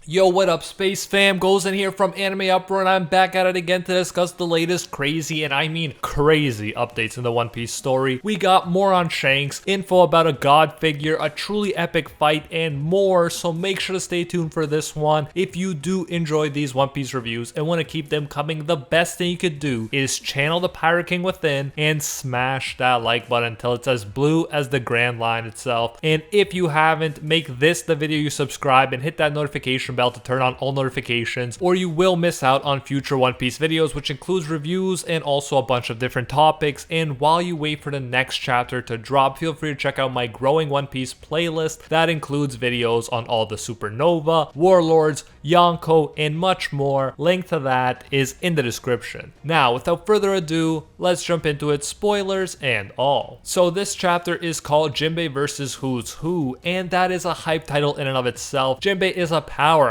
Yo, what up, Space Fam? Goes in here from Anime Uproar, and I'm back at it again to discuss the latest crazy, and I mean crazy, updates in the One Piece story. We got more on Shanks, info about a god figure, a truly epic fight, and more, so make sure to stay tuned for this one. If you do enjoy these One Piece reviews and want to keep them coming, the best thing you could do is channel the Pirate King within and smash that like button until it's as blue as the Grand Line itself. And if you haven't, make this the video you subscribe and hit that notification bell to turn on all notifications, or you will miss out on future One Piece videos, which includes reviews and also a bunch of different topics. And while you wait for the next chapter to drop, feel free to check out my growing One Piece playlist that includes videos on all the Supernova, Warlords, Yonko, and much more. Link to that is in the description. Now, without further ado, let's jump into it, spoilers and all. So this chapter is called Jinbei vs. Who's Who, and that is a hype title in and of itself. Jinbei is a powerhouse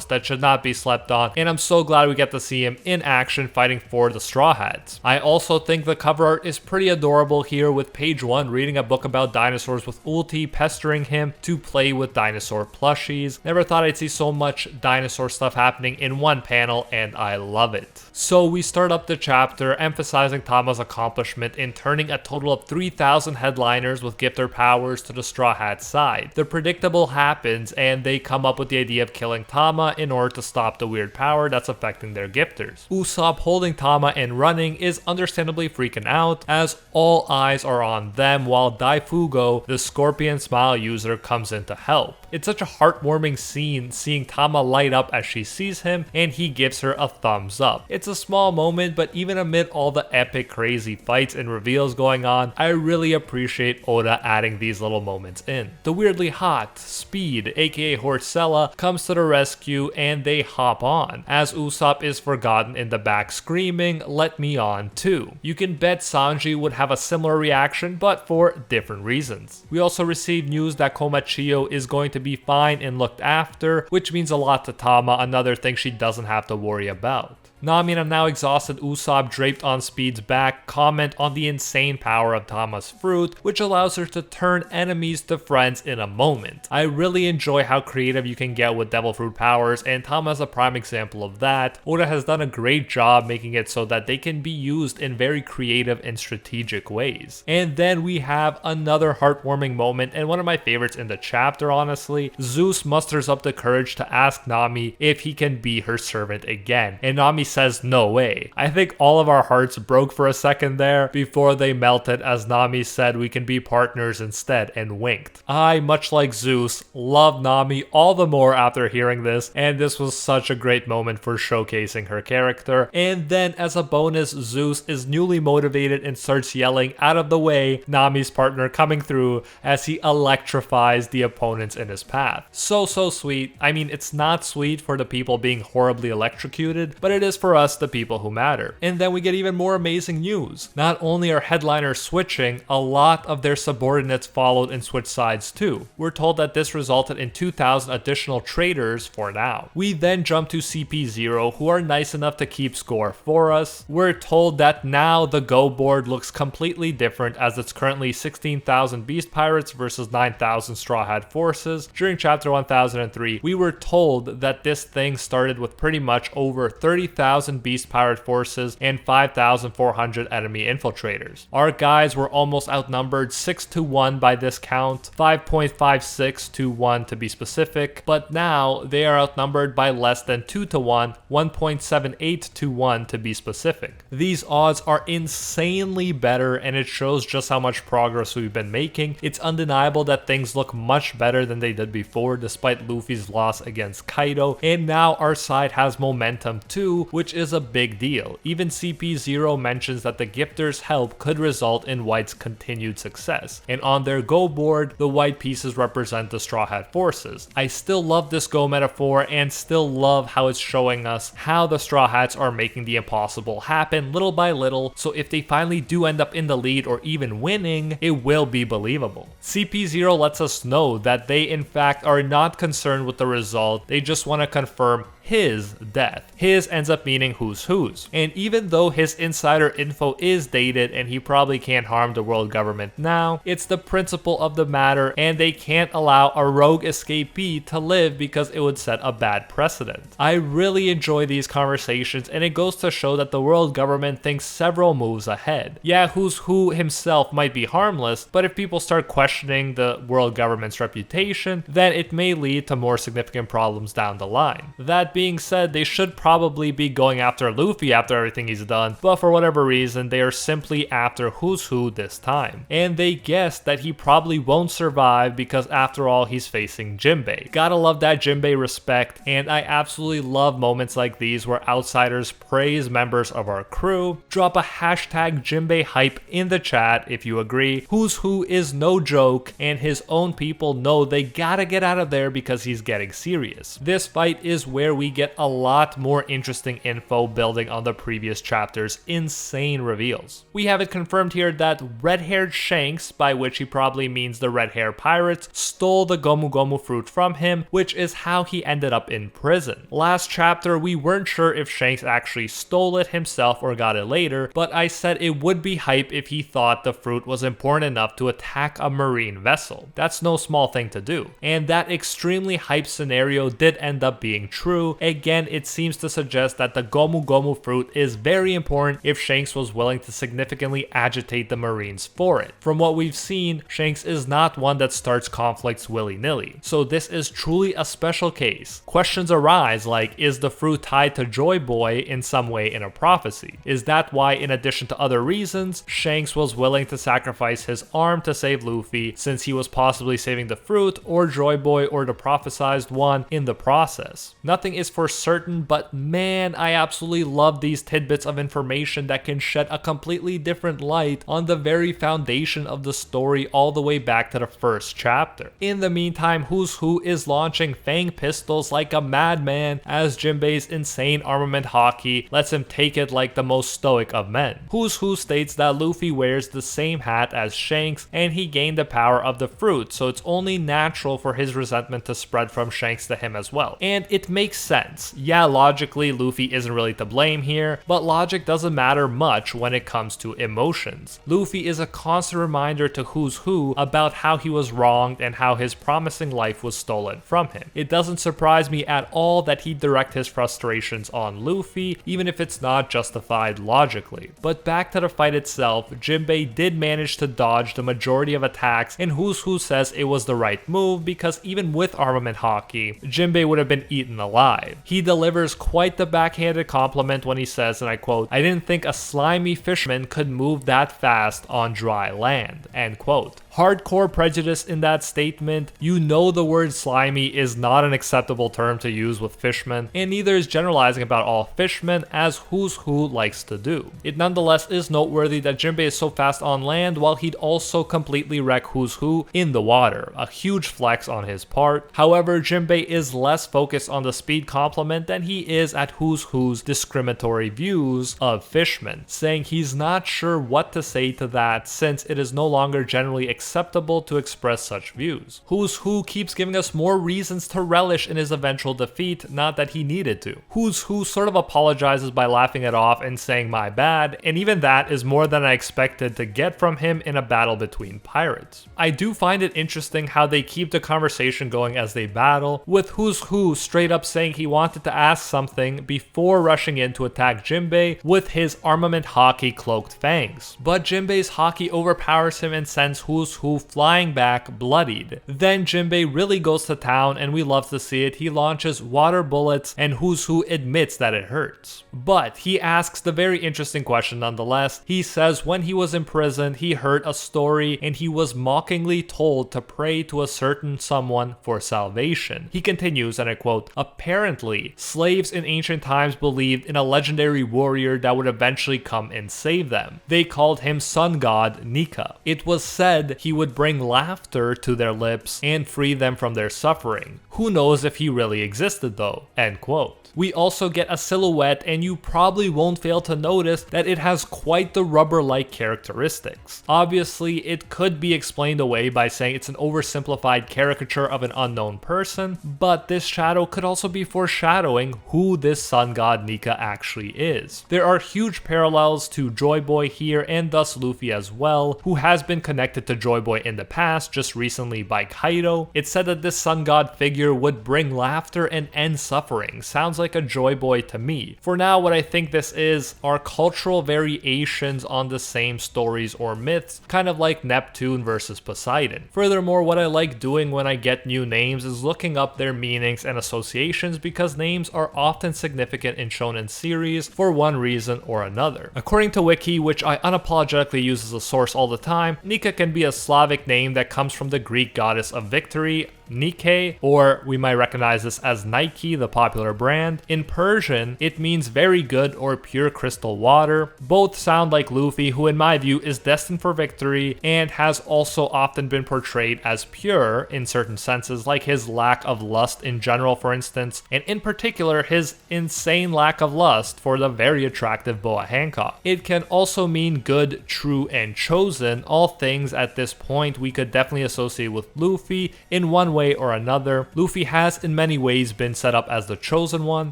that should not be slept on, and I'm so glad we get to see him in action fighting for the Straw Hats. I also think the cover art is pretty adorable here, with page 1 reading a book about dinosaurs with Ulti pestering him to play with dinosaur plushies. Never thought I'd see so much dinosaur stuff happening in one panel, and I love it. So we start up the chapter emphasizing Tama's accomplishment in turning a total of 3,000 headliners with gifter powers to the Straw Hat side. The predictable happens, and they come up with the idea of killing Tama in order to stop the weird power that's affecting their gifters. Usopp, holding Tama and running, is understandably freaking out as all eyes are on them, while Daifugo, the Scorpion Smile user, comes in to help. It's such a heartwarming scene seeing Tama light up as she sees him, and he gives her a thumbs up. It's a small moment, but even amid all the epic crazy fights and reveals going on, I really appreciate Oda adding these little moments in. The weirdly hot Speed, aka Horcella, comes to the rescue, and they hop on, as Usopp is forgotten in the back screaming, "Let me on too." You can bet Sanji would have a similar reaction, but for different reasons. We also received news that Komachiyo is going to be fine and looked after, which means a lot to Tama, another thing she doesn't have to worry about. Nami and a now exhausted Usopp draped on Speed's back comment on the insane power of Tama's fruit, which allows her to turn enemies to friends in a moment. I really enjoy how creative you can get with devil fruit powers, and Tama is a prime example of that. Oda has done a great job making it so that they can be used in very creative and strategic ways. And then we have another heartwarming moment, and one of my favorites in the chapter, honestly. Zeus musters up the courage to ask Nami if he can be her servant again, and Nami says no way. I think all of our hearts broke for a second there before they melted as Nami said we can be partners instead and winked. I, much like Zeus, love Nami all the more after hearing this, and this was such a great moment for showcasing her character. And then as a bonus, Zeus is newly motivated and starts yelling out of the way, Nami's partner coming through as he electrifies the opponents in his path. So sweet. I mean, it's not sweet for the people being horribly electrocuted, but it is for us, the people who matter. And then we get even more amazing news. Not only are headliners switching, a lot of their subordinates followed and switched sides too. We're told that this resulted in 2,000 additional traitors for now. We then jump to CP0, who are nice enough to keep score for us. We're told that now the Go board looks completely different, as it's currently 16,000 Beast Pirates versus 9,000 Straw Hat forces. During chapter 1003, we were told that this thing started with pretty much over 30,000 Beast Pirate forces and 5,400 enemy infiltrators. Our guys were almost outnumbered 6 to 1 by this count, 5.56 to 1 to be specific, but now they are outnumbered by less than 2 to 1, 1.78 to 1 to be specific. These odds are insanely better, and it shows just how much progress we've been making. It's undeniable that things look much better than they did before, despite Luffy's loss against Kaido, and now our side has momentum too, which is a big deal. Even CP0 mentions that the gifters' help could result in White's continued success, and on their Go board, the white pieces represent the Straw Hat forces. I still love this Go metaphor and still love how it's showing us how the Straw Hats are making the impossible happen little by little, so if they finally do end up in the lead or even winning, it will be believable. CP0 lets us know that they in fact are not concerned with the result, they just want to confirm his death. His ends up meaning who's whose. And even though his insider info is dated and he probably can't harm the world government now, it's the principle of the matter and they can't allow a rogue escapee to live because it would set a bad precedent. I really enjoy these conversations and it goes to show that the world government thinks several moves ahead. Yeah, who's who himself might be harmless, but if people start questioning the world government's reputation, then it may lead to more significant problems down the line. That being said, they should probably be going after Luffy after everything he's done, but for whatever reason, they are simply after who's who this time. And they guess that he probably won't survive because after all, he's facing Jinbei. Gotta love that Jinbei respect, and I absolutely love moments like these where outsiders praise members of our crew. Drop a hashtag Jinbei hype in the chat if you agree. Who's who is no joke, and his own people know they gotta get out of there because he's getting serious. This fight is where we get a lot more interesting info building on the previous chapter's insane reveals. We have it confirmed here that red-haired Shanks, by which he probably means the red-haired pirates, stole the Gomu Gomu fruit from him, which is how he ended up in prison. Last chapter, we weren't sure if Shanks actually stole it himself or got it later, but I said it would be hype if he thought the fruit was important enough to attack a marine vessel. That's no small thing to do. And that extremely hype scenario did end up being true. Again, it seems to suggest that the Gomu Gomu fruit is very important if Shanks was willing to significantly agitate the marines for it. From what we've seen, Shanks is not one that starts conflicts willy-nilly, so this is truly a special case. Questions arise like, is the fruit tied to Joy Boy in some way in a prophecy? Is that why, in addition to other reasons, Shanks was willing to sacrifice his arm to save Luffy, since he was possibly saving the fruit or Joy Boy or the prophesized one in the process? Nothing is for certain, but man, I absolutely love these tidbits of information that can shed a completely different light on the very foundation of the story all the way back to the first chapter. In the meantime, who's who is launching fang pistols like a madman as Jinbei's insane armament hockey lets him take it like the most stoic of men. Who's who states that Luffy wears the same hat as Shanks and he gained the power of the fruit, so it's only natural for his resentment to spread from Shanks to him as well. And it makes sense. Yeah, logically Luffy isn't really to blame here, but logic doesn't matter much when it comes to emotions. Luffy is a constant reminder to who's who about how he was wronged and how his promising life was stolen from him. It doesn't surprise me at all that he'd direct his frustrations on Luffy, even if it's not justified logically. But back to the fight itself, Jinbei did manage to dodge the majority of attacks, and who's who says it was the right move because even with armament hockey, Jinbei would have been eaten alive. He delivers quite the backhanded compliment when he says, and I quote, "I didn't think a slimy fisherman could move that fast on dry land," end quote. Hardcore prejudice in that statement. You know the word slimy is not an acceptable term to use with fishmen, and neither is generalizing about all fishmen, as who's who likes to do. It nonetheless is noteworthy that Jinbei is so fast on land while he'd also completely wreck who's who in the water, a huge flex on his part. However, Jinbei is less focused on the speed compliment than he is at who's who's discriminatory views of fishmen, saying he's not sure what to say to that since it is no longer generally acceptable to express such views. Who's who keeps giving us more reasons to relish in his eventual defeat, not that he needed to. Who's who sort of apologizes by laughing it off and saying my bad, and even that is more than I expected to get from him in a battle between pirates. I do find it interesting how they keep the conversation going as they battle, with who's who straight up saying he wanted to ask something before rushing in to attack Jinbei with his armament hockey cloaked fangs. But Jinbei's hockey overpowers him and sends who's who flying back bloodied. Then Jinbei really goes to town and we love to see it. He launches water bullets and who's who admits that it hurts. But he asks the very interesting question nonetheless. He says when he was imprisoned he heard a story and he was mockingly told to pray to a certain someone for salvation. He continues, and I quote, "Apparently, slaves in ancient times believed in a legendary warrior that would eventually come and save them. They called him sun god Nika. It was said he would bring laughter to their lips and free them from their suffering. Who knows if he really existed though, end quote. We also get a silhouette, and you probably won't fail to notice that it has quite the rubber-like characteristics. Obviously, it could be explained away by saying it's an oversimplified caricature of an unknown person, but this shadow could also be foreshadowing who this sun god Nika actually is. There are huge parallels to Joy Boy here, and thus Luffy as well, who has been connected to Joy Boy in the past, just recently by Kaido. It's said that this sun god figure would bring laughter and end suffering. Sounds like a Joy Boy to me. For now, what I think this is are cultural variations on the same stories or myths, kind of like Neptune versus Poseidon. Furthermore, what I like doing when I get new names is looking up their meanings and associations, because names are often significant in shonen series for one reason or another. According to Wiki, which I unapologetically use as a source all the time, Nika can be a Slavic name that comes from the Greek goddess of victory, Nike, or we might recognize this as Nike, the popular brand. In Persian, it means very good or pure crystal water. Both sound like Luffy, who in my view is destined for victory and has also often been portrayed as pure in certain senses, like his lack of lust in general, for instance, and in particular his insane lack of lust for the very attractive Boa Hancock. It can also mean good, true, and chosen, all things at this point we could definitely associate with Luffy in one way or another. Luffy has in many ways been set up as the chosen one.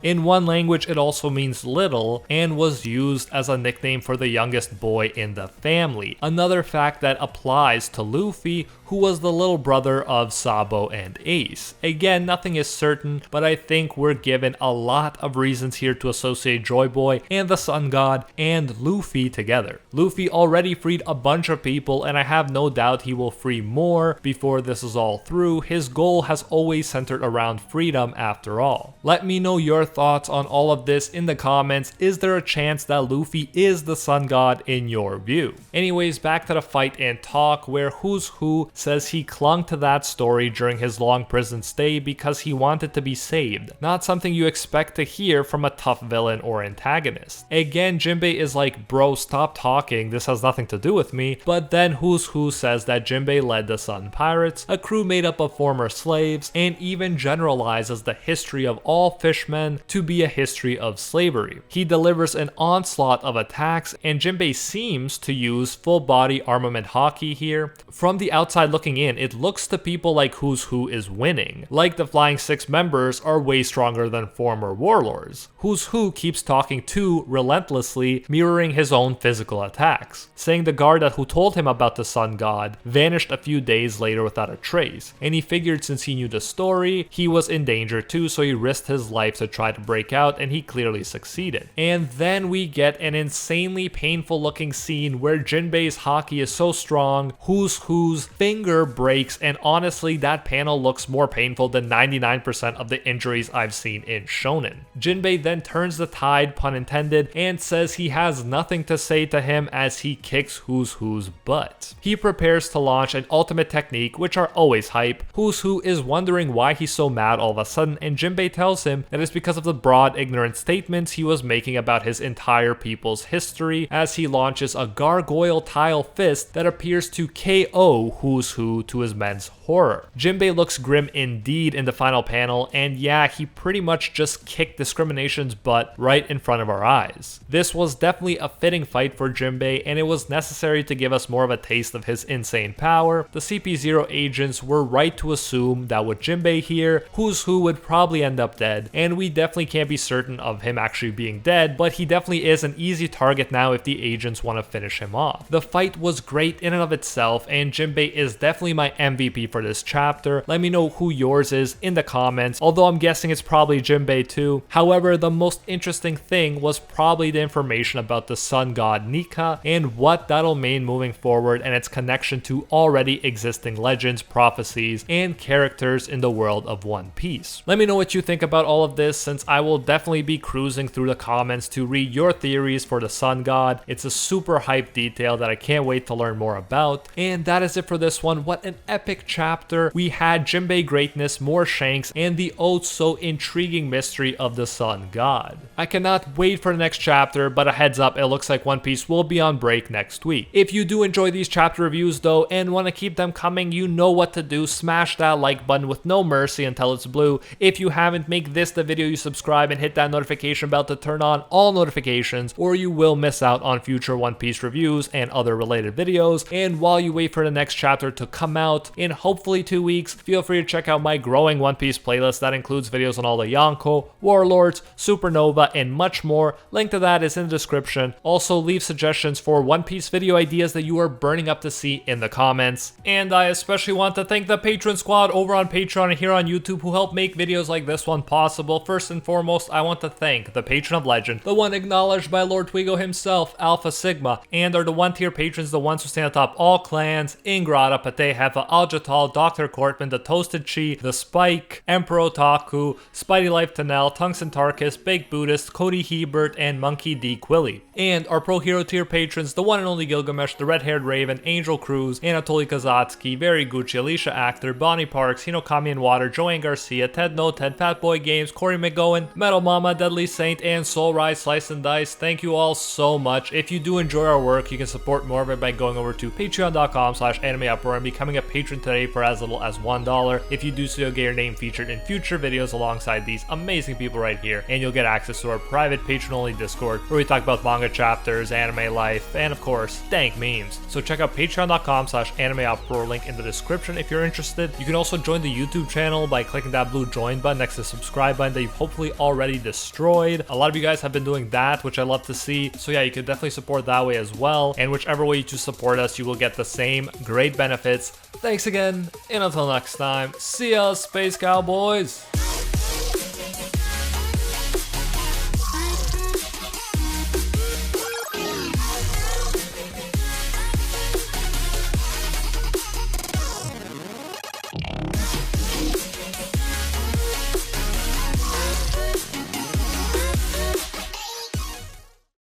In one language it also means little and was used as a nickname for the youngest boy in the family. Another fact that applies to Luffy, who was the little brother of Sabo and Ace. Again, nothing is certain, but I think we're given a lot of reasons here to associate Joy Boy and the Sun God and Luffy together. Luffy already freed a bunch of people, and I have no doubt he will free more before this is all through. His goal has always centered around freedom after all. Let me know your thoughts on all of this in the comments. Is there a chance that Luffy is the Sun God in your view? Anyways, back to the fight and talk, where Who's Who says he clung to that story during his long prison stay because he wanted to be saved. Not something you expect to hear from a tough villain or antagonist. Again, Jinbei is like, bro, stop talking, this has nothing to do with me. But then Who's Who says that Jinbei led the Sun Pirates, a crew made up of former slaves, and even generalizes the history of all fishmen to be a history of slavery. He delivers an onslaught of attacks, and Jinbei seems to use full body armament hockey here. From the outside looking in, it looks to people like Who's Who is winning, like the Flying Six members are way stronger than former warlords. Who's Who keeps talking too relentlessly, mirroring his own physical attacks, saying the guard who told him about the Sun God vanished a few days later without a trace, and he figured since he knew the story, he was in danger too, so he risked his life to try to break out, and he clearly succeeded. And then we get an insanely painful looking scene where Jinbei's hockey is so strong, Who's Who's finger breaks, and honestly that panel looks more painful than 99% of the injuries I've seen in shonen. Jinbei then turns the tide, pun intended, and says he has nothing to say to him as he kicks Who's Who's butt. He prepares to launch an ultimate technique, which are always hype. Who's Who is wondering why he's so mad all of a sudden, and Jinbei tells him that it's because of the broad ignorant statements he was making about his entire people's history, as he launches a gargoyle tile fist that appears to KO Who's Who to his men's horror. Jinbei looks grim indeed in the final panel, and yeah, he pretty much just kicked discrimination's butt right in front of our eyes. This was definitely a fitting fight for Jinbei, and it was necessary to give us more of a taste of his insane power. The CP0 agents were right to assume that with Jinbei here, Who's Who would probably end up dead, and we definitely can't be certain of him actually being dead, but he definitely is an easy target now if the agents want to finish him off. The fight was great in and of itself, and Jinbei is definitely my MVP for this chapter. Let me know who yours is in the comments, although I'm guessing it's probably Jinbei too. However, the most interesting thing was probably the information about the Sun God Nika and what that'll mean moving forward, and its connection to already existing legends, prophecies, and characters in the world of One Piece. Let me know what you think about all of this, since I will definitely be cruising through the comments to read your theories for the Sun God. It's a super hype detail that I can't wait to learn more about. And that is it for this one. What an epic chapter. We had Jinbei greatness, more Shanks, and the oh so intriguing mystery of the Sun God. I cannot wait for the next chapter, but a heads up, it looks like One Piece will be on break next week. If you do enjoy these chapter reviews though and want to keep them coming, you know what to do. Smash that like button with no mercy until it's blue. If you haven't, make this the video you subscribe and hit that notification bell to turn on all notifications, or you will miss out on future One Piece reviews and other related videos. And while you wait for the next chapter to come out in hopefully 2 weeks, feel free to check out my growing One Piece playlist that includes videos on all the Yonko, Warlords, Supernova, and much more. Link to that is in the description. Also, leave suggestions for One Piece video ideas that you are burning up to see in the comments. And I especially want to thank the Patron Squad over on Patreon and here on YouTube who help make videos like this one possible. First and foremost, I want to thank the Patron of Legend, the one acknowledged by Lord Twigo himself, Alpha Sigma, and are the 1-tier patrons, the ones who stand atop all clans: Ingrata, Pate Hefa, Aljatal, Dr. Cortman, the Toasted Chi, the Spike, Emperor Otaku, Spidey Life Tanel, Tungsten Tarkus, Baked Buddhist, Cody Hebert, and Monkey D. Quilly. And our Pro Hero tier patrons, the one and only Gilgamesh, the Red-Haired Raven, Angel Cruz, Anatoly Kazatsky, Very Gucci, Alicia Actor, Bonnie Parks, Hinokami and Water, Joanne Garcia, Ted No Ted, Fatboy Games, Corey McGowan, Metal Mama, Deadly Saint, and Soul Rise Slice and Dice. Thank you all so much. If you do enjoy our work, you can support more of it by going over to patreon.com/animeuproar and becoming a patron today for as little as $1. If you do so, you'll get your name featured in future videos alongside these amazing people right here, and you'll get access to our private patron-only Discord where we talk about manga chapters, anime life, and of course, dank memes. So check out patreon.com/animeuproar, link in the description if you're interested. You can also join the YouTube channel by clicking that blue join button next to the subscribe button that you've hopefully already destroyed. A lot of you guys have been doing that, which I love to see. So yeah, you can definitely support that way as well. And whichever way you choose to support us, you will get the same great benefits. Thanks again, and until next time, see ya, Space Cowboys!